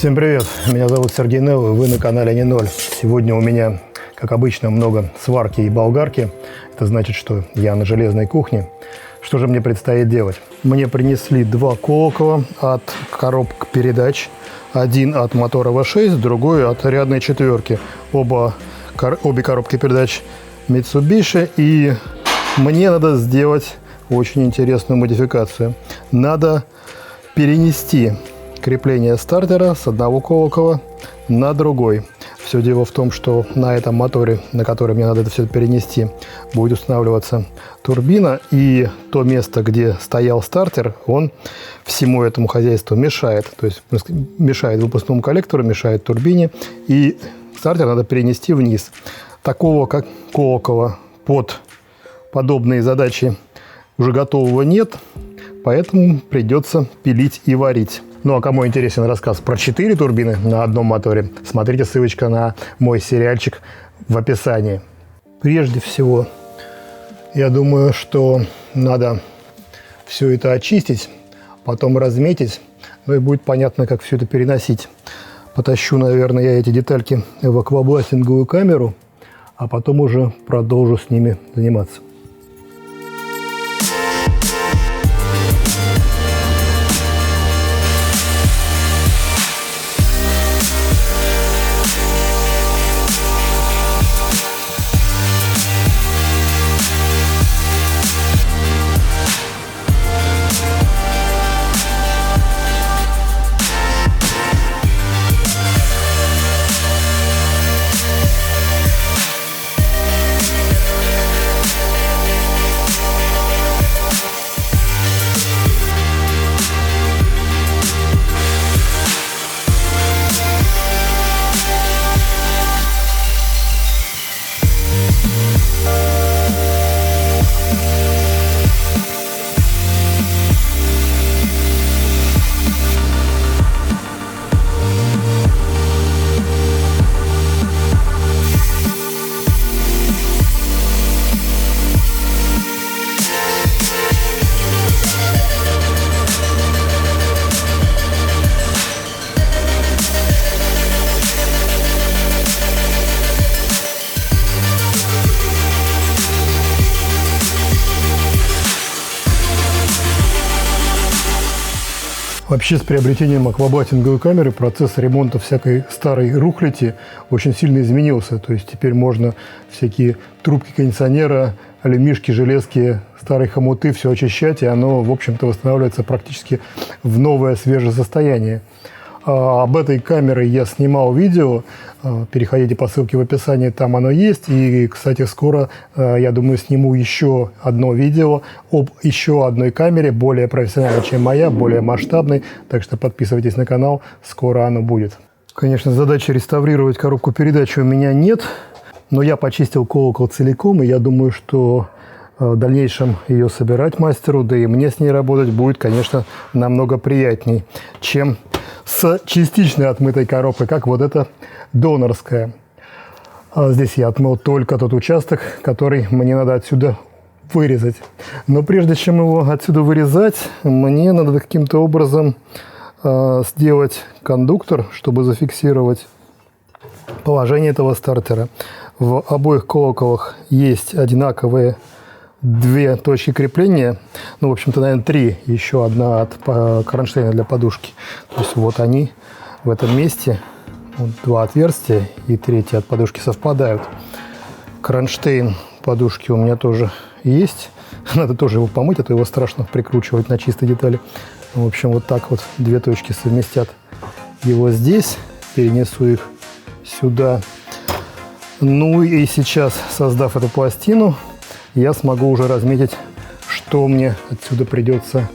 Всем привет, меня зовут Сергей Нелл, и вы на канале Не Ноль. Сегодня у меня, как обычно, много сварки и болгарки. Это значит, что я на железной кухне. Что же мне предстоит делать? Мне принесли два колокола от коробок передач. Один от мотора V6, другой от рядной четверки. Обе коробки передач Mitsubishi. И мне надо сделать очень интересную модификацию. Надо перенести крепление стартера с одного колокола на другой. Все дело в том, что на этом моторе, на который мне надо это все перенести, будет устанавливаться турбина, и то место, где стоял стартер, он всему этому хозяйству мешает. То есть мешает выпускному коллектору, мешает турбине, и стартер надо перенести вниз. Такого, как колокола, под подобные задачи уже готового нет, поэтому придется пилить и варить. Ну а кому интересен рассказ про 4 турбины на одном моторе, смотрите, ссылочка на мой сериальчик в описании. Прежде всего, я думаю, что надо все это очистить, потом разметить, ну и будет понятно, как все это переносить. Потащу, наверное, я эти детальки в аквабластинговую камеру, а потом уже продолжу с ними заниматься. Вообще, с приобретением аквабластинговой камеры процесс ремонта всякой старой рухляти очень сильно изменился. То есть теперь можно всякие трубки кондиционера, алюмишки, железки, старые хомуты, все очищать, и оно, в общем-то, восстанавливается практически в новое, свежее состояние. Об этой камере я снимал видео, переходите по ссылке в описании, там оно есть. И, кстати, скоро, я думаю, сниму еще одно видео об еще одной камере, более профессиональной, чем моя, более масштабной. Так что подписывайтесь на канал, скоро оно будет. Конечно, задачи реставрировать коробку передач у меня нет, но я почистил колокол целиком, и я думаю, что в дальнейшем ее собирать мастеру, да и мне с ней работать будет, конечно, намного приятней, чем с частично отмытой коробкой, как вот эта донорская. Здесь я отмыл только тот участок, который мне надо отсюда вырезать. Но прежде чем его отсюда вырезать, мне надо каким-то образом сделать кондуктор, чтобы зафиксировать положение этого стартера. В обоих колоколах есть одинаковые две точки крепления, ну, в общем-то, наверное, три, еще одна от кронштейна для подушки. То есть вот они в этом месте, вот два отверстия, и третье от подушки совпадают. Кронштейн подушки у меня тоже есть, надо тоже его помыть, а то его страшно прикручивать на чистой детали. В общем, вот так вот две точки совместят его здесь, перенесу их сюда. Ну и сейчас, создав эту пластину, я смогу уже разметить, что мне отсюда придется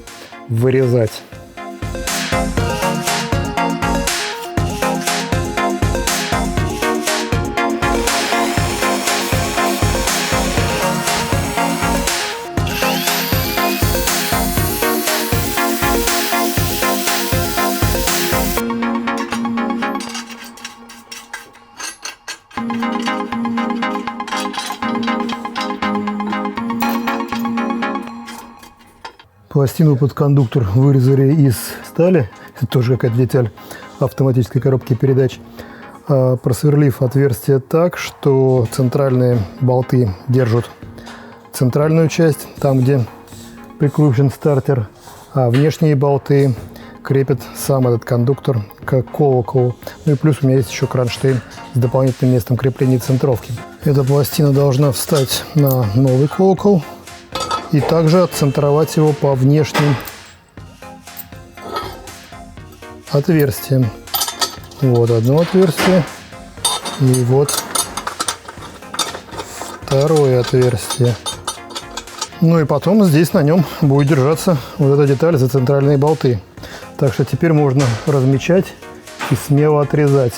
вырезать. Пластину под кондуктор вырезали из стали. Это тоже какая-то деталь автоматической коробки передач. Просверлив отверстие так, что центральные болты держат центральную часть, там, где прикручен стартер, а внешние болты крепят сам этот кондуктор к колоколу. Ну и плюс у меня есть еще кронштейн с дополнительным местом крепления центровки. Эта пластина должна встать на новый колокол и также отцентровать его по внешним отверстиям. Вот одно отверстие и вот второе отверстие. Ну и потом здесь на нем будет держаться вот эта деталь за центральные болты. Так что теперь можно размечать и смело отрезать.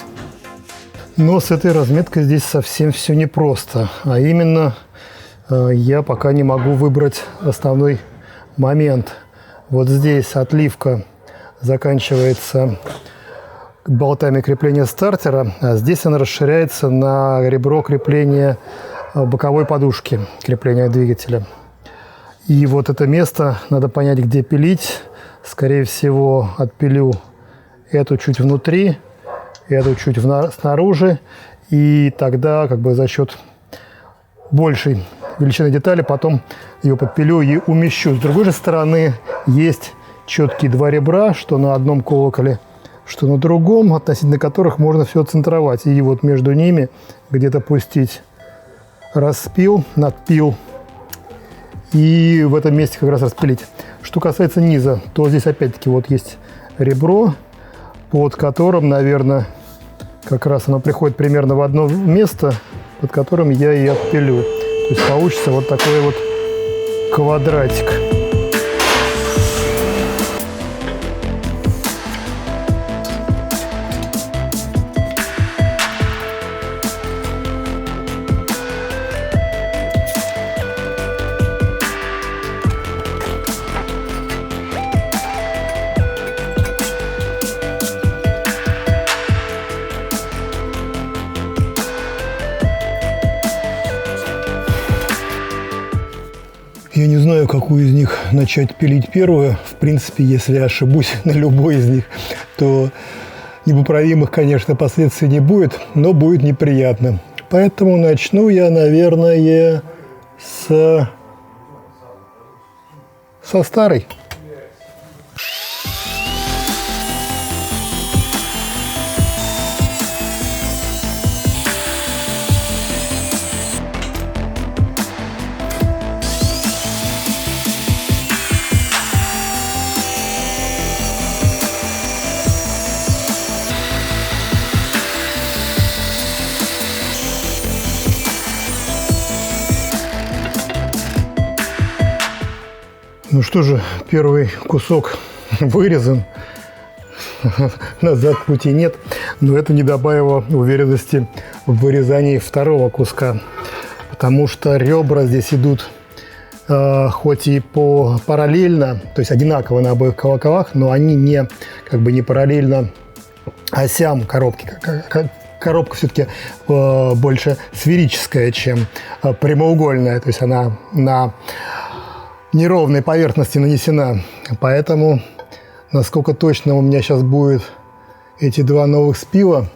Но с этой разметкой здесь совсем все непросто. А именно, я пока не могу выбрать основной момент. Вот здесь отливка заканчивается болтами крепления стартера, а здесь она расширяется на ребро крепления боковой подушки, крепления двигателя. И вот это место надо понять, где пилить. Скорее всего, отпилю эту чуть внутри, эту чуть снаружи. И тогда как бы за счет большей величины детали потом ее подпилю и умещу. С другой же стороны есть четкие два ребра, что на одном колоколе, что на другом, относительно которых можно все центровать. И вот между ними где-то пустить распил, надпил. И в этом месте как раз распилить. Что касается низа, то здесь опять-таки вот есть ребро, под которым, наверное, как раз оно приходит примерно в одно место, под которым я и отпилю. То есть получится вот такой вот квадратик. Я не знаю, какую из них начать пилить первую. В принципе, если я ошибусь на любой из них, то непоправимых, конечно, последствий не будет, но будет неприятно. Поэтому начну я, наверное, со старой. Ну что же, первый кусок вырезан, назад пути нет, но это не добавило уверенности в вырезании второго куска, потому что ребра здесь идут хоть и параллельно, то есть одинаково на обоих колоколах, но они не параллельно осям коробки. Коробка все-таки больше сферическая, чем прямоугольная, то есть она на неровной поверхности нанесена. Поэтому, насколько точно у меня сейчас будет эти два новых спила,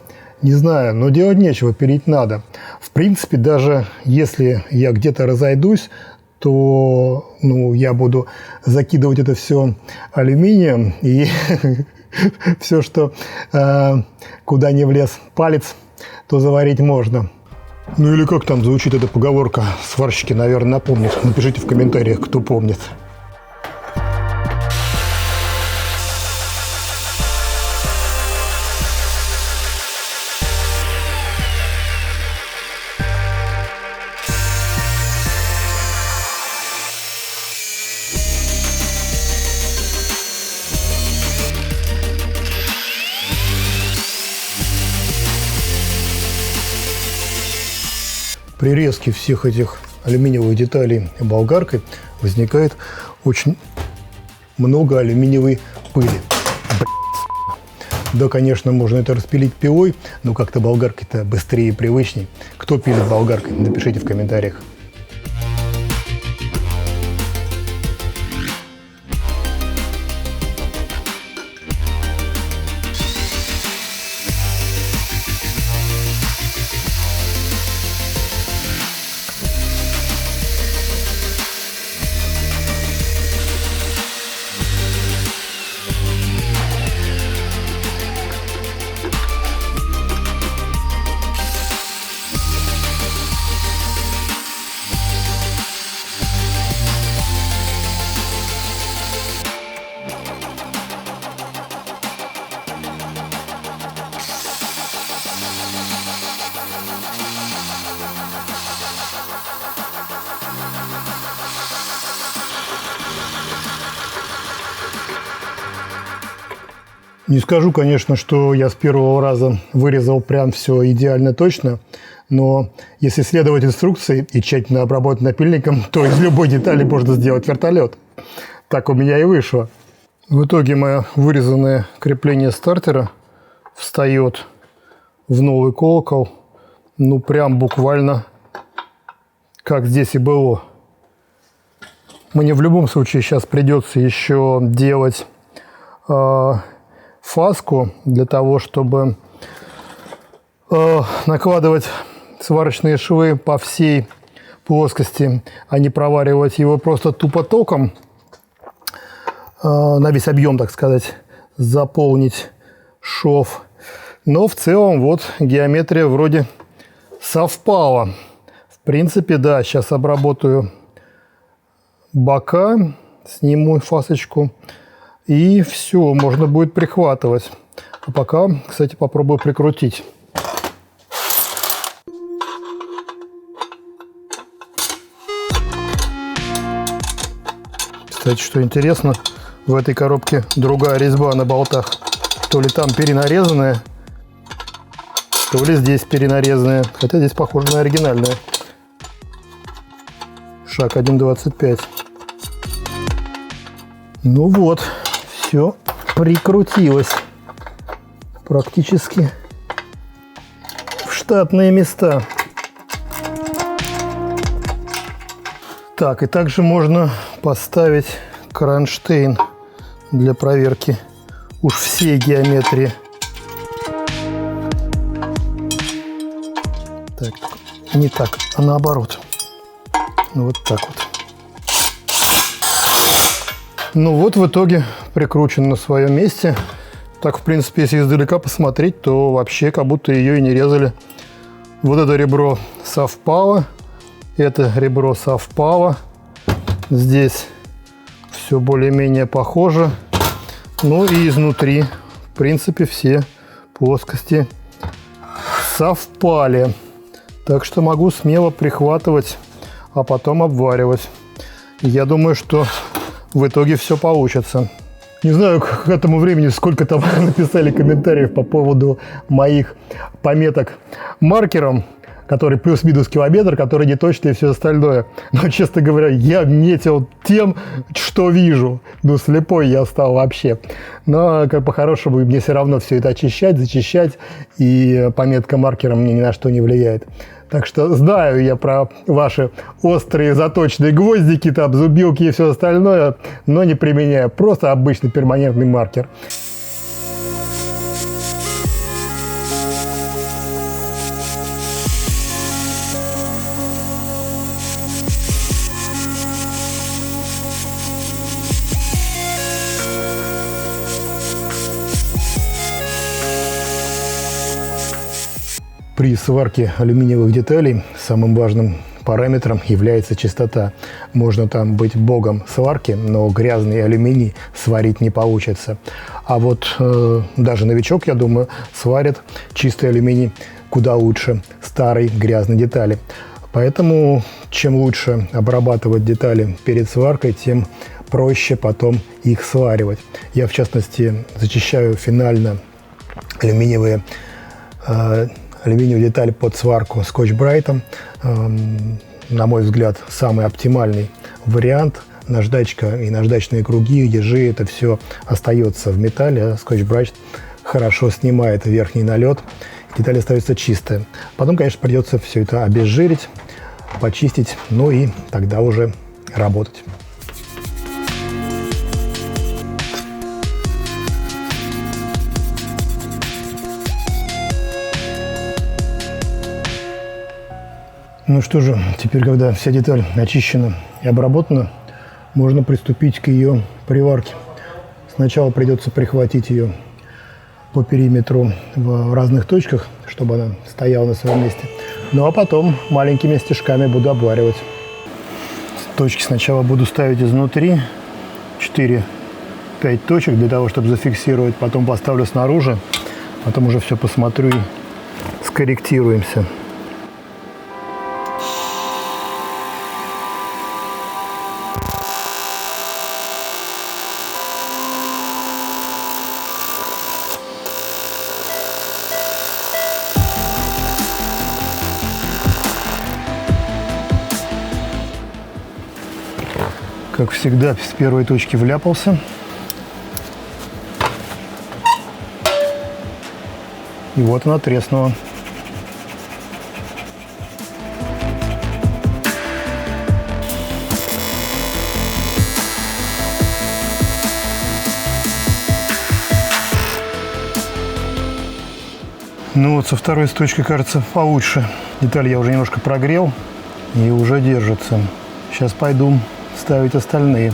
не знаю, но делать нечего, пилить надо. В принципе, даже если я где-то разойдусь, то я буду закидывать это все алюминием, и все, что куда не влез палец, то заварить можно. Ну или как там звучит эта поговорка? Сварщики, наверное, напомнят. Напишите в комментариях, кто помнит. При резке всех этих алюминиевых деталей болгаркой возникает очень много алюминиевой пыли. Да, конечно, можно это распилить пилой, но как-то болгаркой-то быстрее и привычней. Кто пилит болгаркой? Напишите в комментариях. Не скажу, конечно, что я с первого раза вырезал прям все идеально точно, но если следовать инструкции и тщательно обработать напильником, то из любой детали можно сделать вертолет. Так у меня и вышло. В итоге мое вырезанное крепление стартера встает в новый колокол, ну прям буквально как здесь и было. Мне в любом случае сейчас придется еще делать фаску для того, чтобы накладывать сварочные швы по всей плоскости, а не проваривать его просто тупо током, на весь объем, так сказать, заполнить шов. Но в целом вот геометрия вроде совпала. В принципе, да, сейчас обработаю бока, сниму фасочку, и все, можно будет прихватывать. А пока, кстати, попробую прикрутить. Кстати, что интересно, в этой коробке другая резьба на болтах. То ли там перенарезанная, то ли здесь перенарезанная. Хотя здесь похоже на оригинальная. Шаг 1.25. Ну вот, все прикрутилось практически в штатные места. Так, и также можно поставить кронштейн для проверки уж всей геометрии. Так, не так, а наоборот. Ну, вот так вот. Ну вот в итоге прикручен на своем месте. Так, в принципе, если издалека посмотреть, то вообще как будто ее и не резали. Вот это ребро совпало, это ребро совпало. Здесь все более-менее похоже. Ну и изнутри, в принципе, все плоскости совпали. Так что могу смело прихватывать, а потом обваривать. Я думаю, что в итоге все получится. Не знаю, к этому времени сколько там написали комментариев по поводу моих пометок маркером, который плюс-минус километр, который не точный и все остальное. Но, честно говоря, я метил тем, что вижу. Ну, слепой я стал вообще. Но, как по-хорошему, мне все равно все это очищать, зачищать. И пометка маркером мне ни на что не влияет. Так что знаю я про ваши острые заточенные гвоздики, там, зубилки и все остальное, но не применяю. Просто обычный перманентный маркер. При сварке алюминиевых деталей самым важным параметром является чистота. Можно там быть богом сварки, но грязный алюминий сварить не получится. А вот даже новичок, я думаю, сварит чистый алюминий куда лучше старой грязной детали. Поэтому чем лучше обрабатывать детали перед сваркой, тем проще потом их сваривать. Я, в частности, зачищаю финально алюминиевые деталь под сварку скотч-брайтом. На мой взгляд, самый оптимальный вариант. Наждачка и наждачные круги, ежи, это все остается в металле, а скотч-брайт хорошо снимает верхний налет, деталь остается чистая. Потом, конечно, придется все это обезжирить, почистить, ну и тогда уже работать. Ну что же, теперь, когда вся деталь очищена и обработана, можно приступить к ее приварке. Сначала придется прихватить ее по периметру в разных точках, чтобы она стояла на своем месте. Ну а потом маленькими стежками буду обваривать. Точки сначала буду ставить изнутри, 4-5 точек для того, чтобы зафиксировать. Потом поставлю снаружи, потом уже все посмотрю и скорректируемся. как всегда, с первой точки вляпался. И вот она треснула. Ну вот со второй точкой, кажется, получше. Деталь я уже немножко прогрел и уже держится. Сейчас пойду ставить остальные.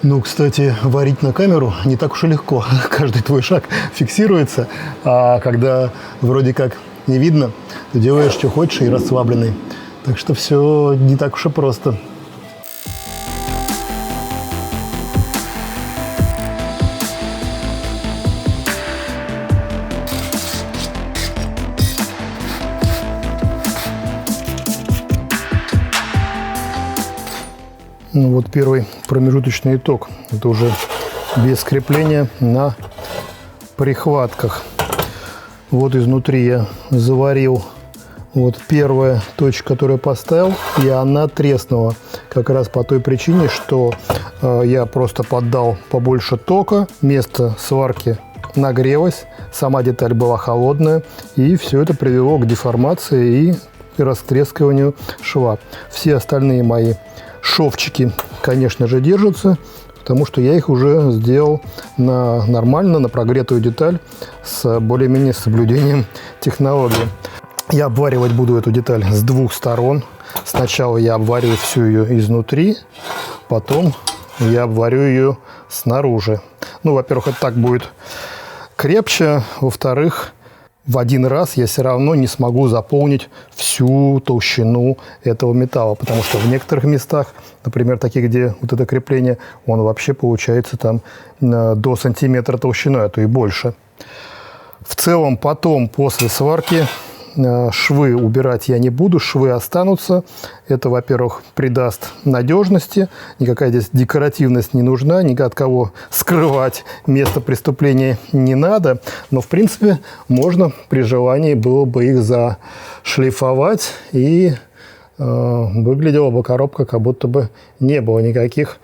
Ну, кстати, варить на камеру не так уж и легко. Каждый твой шаг фиксируется, а когда вроде как не видно, ты делаешь, что хочешь, и расслабленный. Так что все не так уж и просто. Ну вот первый промежуточный итог. Это уже без крепления на прихватках. Вот изнутри я заварил вот первая точка, которую я поставил, и она треснула. Как раз по той причине, что я просто поддал побольше тока, место сварки нагрелось, сама деталь была холодная, и все это привело к деформации и растрескиванию шва. Все остальные мои шовчики, конечно же, держатся, потому что я их уже сделал нормально, на прогретую деталь с более-менее соблюдением технологии. Я обваривать буду эту деталь с двух сторон. Сначала я обварю всю ее изнутри, потом я обварю ее снаружи. Ну, во-первых, это так будет крепче, во-вторых, в один раз я все равно не смогу заполнить всю толщину этого металла, потому что в некоторых местах, например, таких, где вот это крепление, он вообще получается там до сантиметра толщиной, а то и больше. В целом потом, после сварки, швы убирать я не буду, швы останутся. Это, во-первых, придаст надежности, никакая здесь декоративность не нужна, ни от кого скрывать место преступления не надо. Но, в принципе, можно при желании было бы их зашлифовать, и выглядела бы коробка, как будто бы не было никаких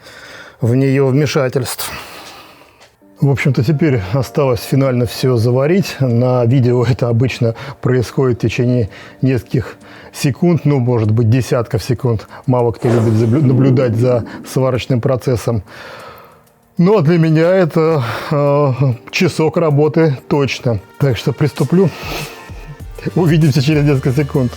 в нее вмешательств. В общем-то, теперь осталось финально все заварить. На видео это обычно происходит в течение нескольких секунд, ну, может быть, десятков секунд. Мало кто любит наблюдать за сварочным процессом. Но для меня это часок работы точно. Так что приступлю. Увидимся через несколько секунд.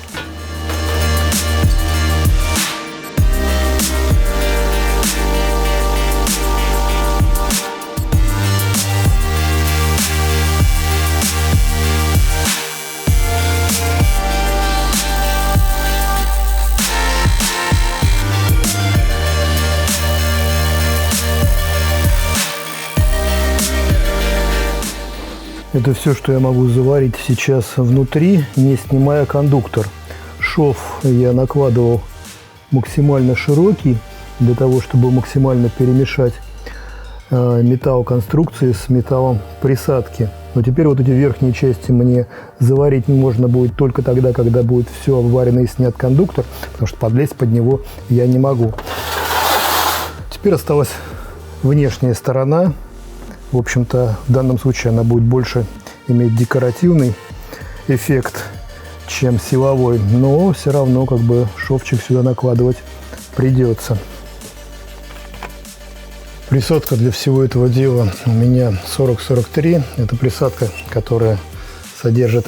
Это все, что я могу заварить сейчас внутри, не снимая кондуктор. Шов я накладывал максимально широкий, для того, чтобы максимально перемешать металл конструкции с металлом присадки. Но теперь вот эти верхние части мне заварить можно будет только тогда, когда будет все обварено и снят кондуктор, потому что подлезть под него я не могу. Теперь осталась внешняя сторона. В общем-то, в данном случае она будет больше иметь декоративный эффект, чем силовой, но все равно как бы шовчик сюда накладывать придется. Присадка для всего этого дела у меня 4043. Это присадка, которая содержит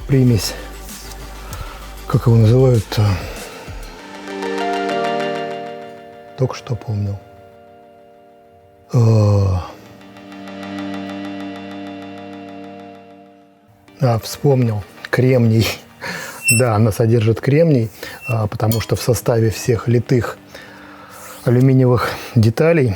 примесь, как его называют-то, только что помнил. Вспомнил. Кремний. Да, она содержит кремний, потому что в составе всех литых алюминиевых деталей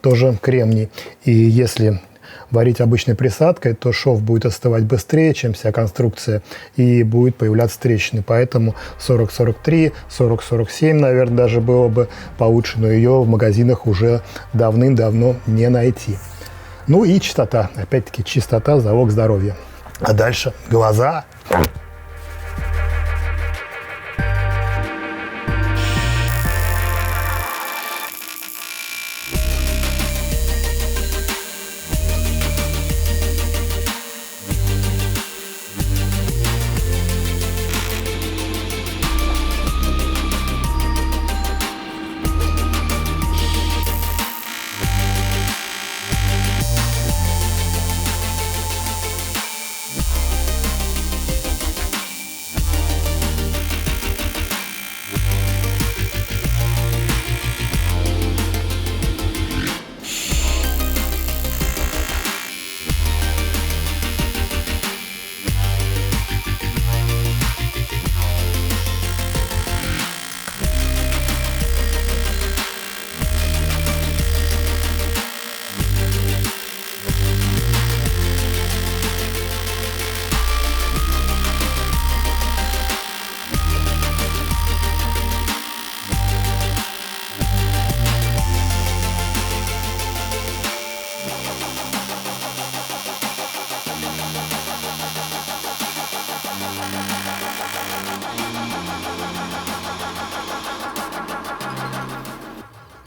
тоже кремний. И если варить обычной присадкой, то шов будет остывать быстрее, чем вся конструкция, и будет появляться трещины. Поэтому 40-43, 40-47, наверное, даже было бы получше, но ее в магазинах уже давным-давно не найти. Ну и чистота. Опять-таки, чистота – залог здоровья. А дальше глаза.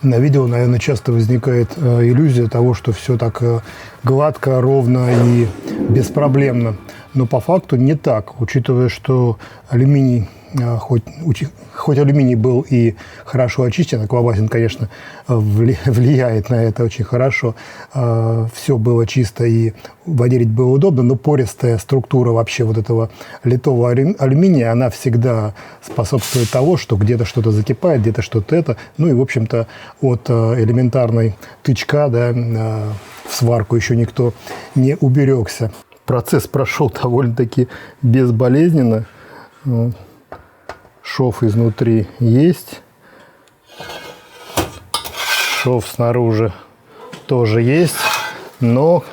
На видео, наверное, часто возникает иллюзия того, что все так гладко, ровно и беспроблемно. Но по факту не так, учитывая, что алюминий, хоть алюминий был и хорошо очищен, аквабасин, конечно, влияет на это очень хорошо, все было чисто и водить было удобно, но пористая структура вообще вот этого литого алюминия, она всегда способствует того, что где-то что-то закипает, где-то что-то это, ну и, в общем-то, от элементарной тычка, да, в сварку еще никто не уберегся. Процесс прошел довольно-таки безболезненно. Шов изнутри есть. Шов снаружи тоже есть. Но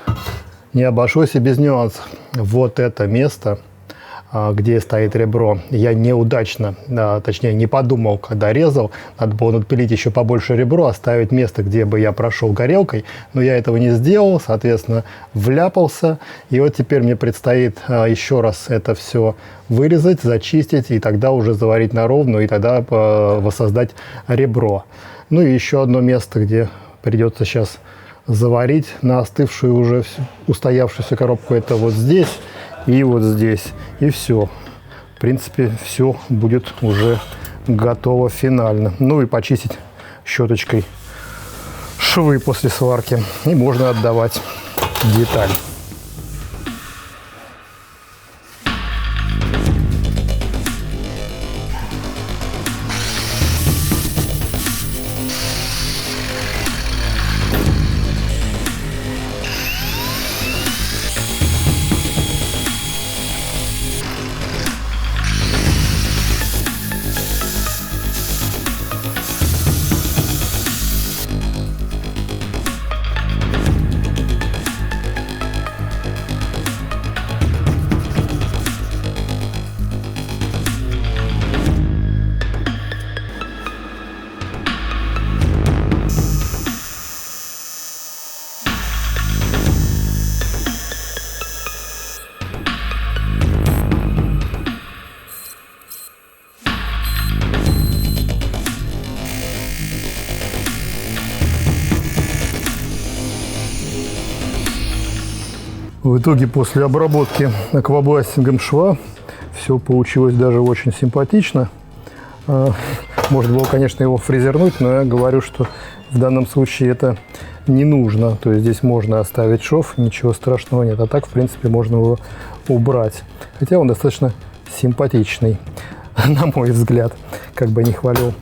не обошлось и без нюансов. Вот это место, где стоит ребро, я неудачно, точнее не подумал, когда резал. Надо было надпилить еще побольше ребро, оставить место, где бы я прошел горелкой. Но я этого не сделал, соответственно, вляпался. И вот теперь мне предстоит еще раз это все вырезать, зачистить, и тогда уже заварить на ровную, и тогда воссоздать ребро. Ну и еще одно место, где придется сейчас заварить на остывшую уже устоявшуюся коробку, это вот здесь. И вот здесь. И все. В принципе, все будет уже готово финально. Ну и почистить щеточкой швы после сварки. И можно отдавать деталь. В итоге после обработки аквабластингом шва все получилось даже очень симпатично. Можно было, конечно, его фрезернуть, но я говорю, что в данном случае это не нужно. То есть здесь можно оставить шов, ничего страшного нет. А так, в принципе, можно его убрать. Хотя он достаточно симпатичный, на мой взгляд, как бы не хвалил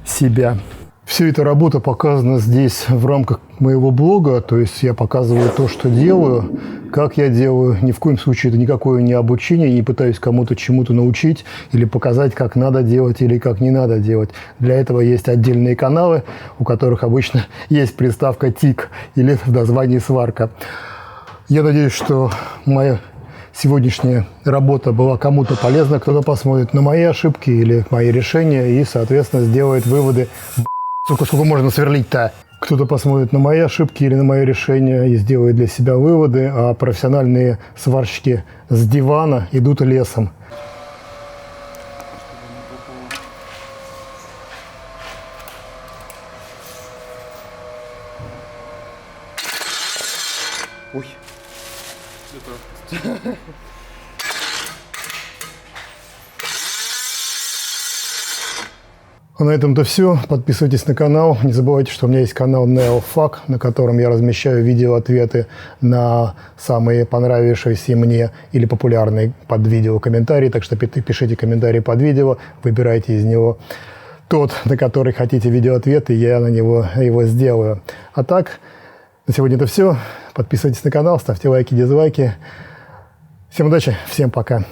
себя. Вся эта работа показана здесь в рамках моего блога, то есть я показываю то, что делаю, как я делаю. Ни в коем случае это никакое не обучение, не пытаюсь кому-то чему-то научить или показать, как надо делать или как не надо делать. Для этого есть отдельные каналы, у которых обычно есть приставка «ТИК» или в названии «сварка». Я надеюсь, что моя сегодняшняя работа была кому-то полезна. Кто-то посмотрит на мои ошибки или мои решения и, соответственно, сделает выводы. Сколько можно сверлить-то? Кто-то посмотрит на мои ошибки или на мои решения и сделает для себя выводы, а профессиональные сварщики с дивана идут лесом. Ой. Это... А на этом-то все. Подписывайтесь на канал. Не забывайте, что у меня есть канал NeoFAQ, на котором я размещаю видео-ответы на самые понравившиеся мне или популярные под видео комментарии. Так что пишите комментарии под видео, выбирайте из него тот, на который хотите видеоответ, и я на него его сделаю. А так, на сегодня это все. Подписывайтесь на канал, ставьте лайки, дизлайки. Всем удачи, всем пока.